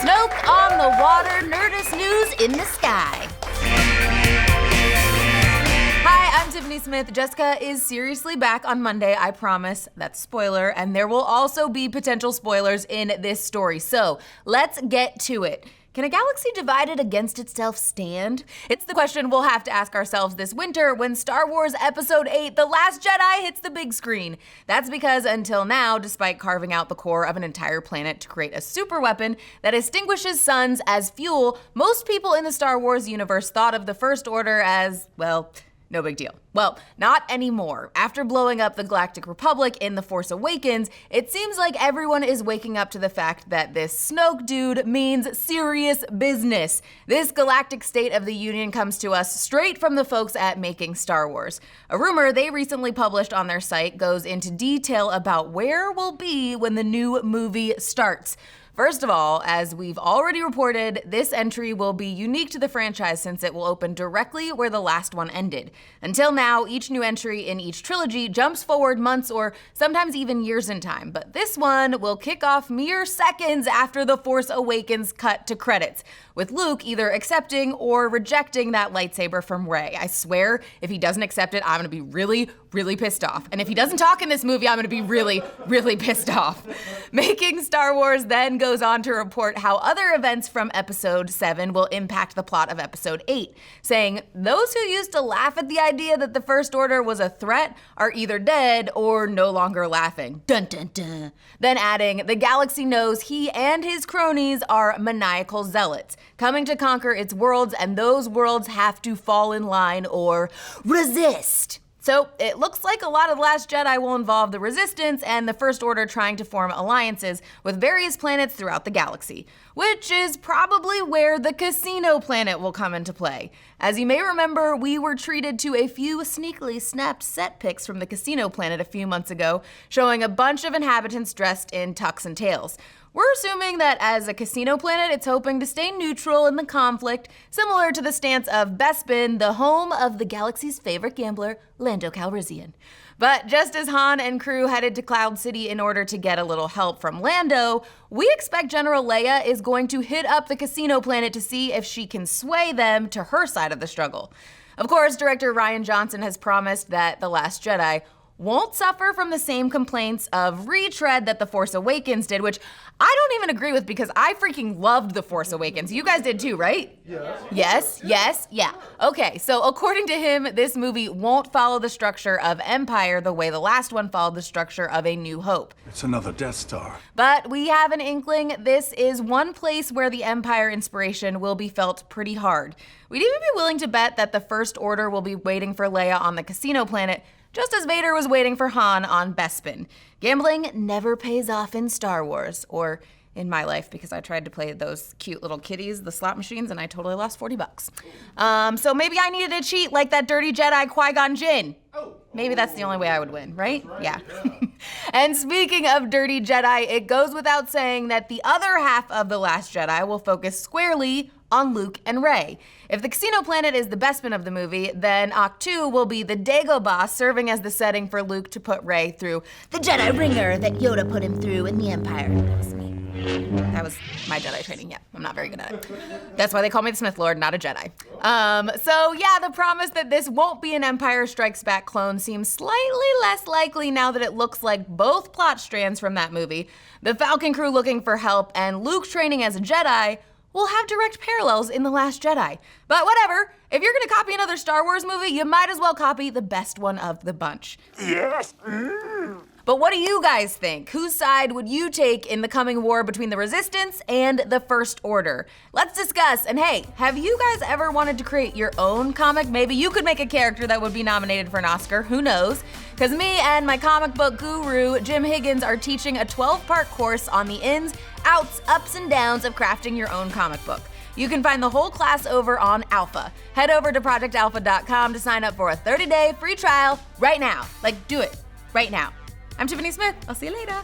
Snoke on the water, Nerdist news in the sky. Hi, I'm Tiffany Smith. Jessica is seriously back on Monday, I promise. That's spoiler, and there will also be potential spoilers in this story. So let's get to it. Can a galaxy divided against itself stand? It's the question we'll have to ask ourselves this winter when Star Wars Episode 8, The Last Jedi hits the big screen. That's because until now, despite carving out the core of an entire planet to create a super weapon that extinguishes suns as fuel, most people in the Star Wars universe thought of the First Order as, well, no big deal. Well, not anymore. After blowing up the Galactic Republic in The Force Awakens, it seems like everyone is waking up to the fact that this Snoke dude means serious business. This galactic state of the Union comes to us straight from the folks at Making Star Wars. A rumor they recently published on their site goes into detail about where we'll be when the new movie starts. First of all, as we've already reported, this entry will be unique to the franchise since it will open directly where the last one ended. Until now, each new entry in each trilogy jumps forward months or sometimes even years in time, but this one will kick off mere seconds after The Force Awakens cut to credits, with Luke either accepting or rejecting that lightsaber from Rey. I swear, if he doesn't accept it, I'm gonna be really pissed off. And if he doesn't talk in this movie, I'm gonna be really pissed off. Making Star Wars then goes on to report how other events from Episode 7 will impact the plot of Episode 8, saying, those who used to laugh at the idea that the First Order was a threat are either dead or no longer laughing. Dun dun dun. Then adding, the galaxy knows he and his cronies are maniacal zealots, coming to conquer its worlds, and those worlds have to fall in line or resist. So it looks like a lot of The Last Jedi will involve the Resistance and the First Order trying to form alliances with various planets throughout the galaxy, which is probably where the casino planet will come into play. As you may remember, we were treated to a few sneakily snapped set pics from the casino planet a few months ago, showing a bunch of inhabitants dressed in tux and tails. We're assuming that as a casino planet, it's hoping to stay neutral in the conflict, similar to the stance of Bespin, the home of the galaxy's favorite gambler, Lando Calrissian. But just as Han and crew headed to Cloud City in order to get a little help from Lando, we expect General Leia is going to hit up the casino planet to see if she can sway them to her side of the struggle. Of course, director Rian Johnson has promised that The Last Jedi won't suffer from the same complaints of retread that The Force Awakens did, which I don't even agree with because I freaking loved The Force Awakens. You guys did too, right? Yes? Yeah. Okay, so according to him, this movie won't follow the structure of Empire the way the last one followed the structure of A New Hope. It's another Death Star. But we have an inkling this is one place where the Empire inspiration will be felt pretty hard. We'd even be willing to bet that the First Order will be waiting for Leia on the casino planet, just as Vader was waiting for Han on Bespin. Gambling never pays off in Star Wars, or in my life, because I tried to play those cute little kitties, the slot machines, and I totally lost $40. So maybe I needed to cheat like that dirty Jedi Qui-Gon Jinn. Maybe that's the only way I would win, right? Yeah. And speaking of dirty Jedi, it goes without saying that the other half of The Last Jedi will focus squarely on Luke and Rey. If the casino planet is the Bespin of the movie, then Ahch-To will be the Dagobah, serving as the setting for Luke to put Rey through the Jedi ringer that Yoda put him through in the Empire. That was me. That was my Jedi training. Yeah, I'm not very good at it. That's why they call me the Smith Lord, not a Jedi. So yeah, the promise that this won't be an Empire Strikes Back clone seems slightly less likely now that it looks like both plot strands from that movie, the Falcon crew looking for help and Luke training as a Jedi, will have direct parallels in The Last Jedi. But whatever, if you're gonna copy another Star Wars movie, you might as well copy the best one of the bunch. Yes. But what do you guys think? Whose side would you take in the coming war between the Resistance and the First Order? Let's discuss. And hey, have you guys ever wanted to create your own comic? Maybe you could make a character that would be nominated for an Oscar, who knows? Because me and my comic book guru, Jim Higgins, are teaching a 12-part course on the ins, outs, ups, and downs of crafting your own comic book. You can find the whole class over on Alpha. Head over to projectalpha.com to sign up for a 30-day free trial right now. Like, do it right now. I'm Tiffany Smith. I'll see you later.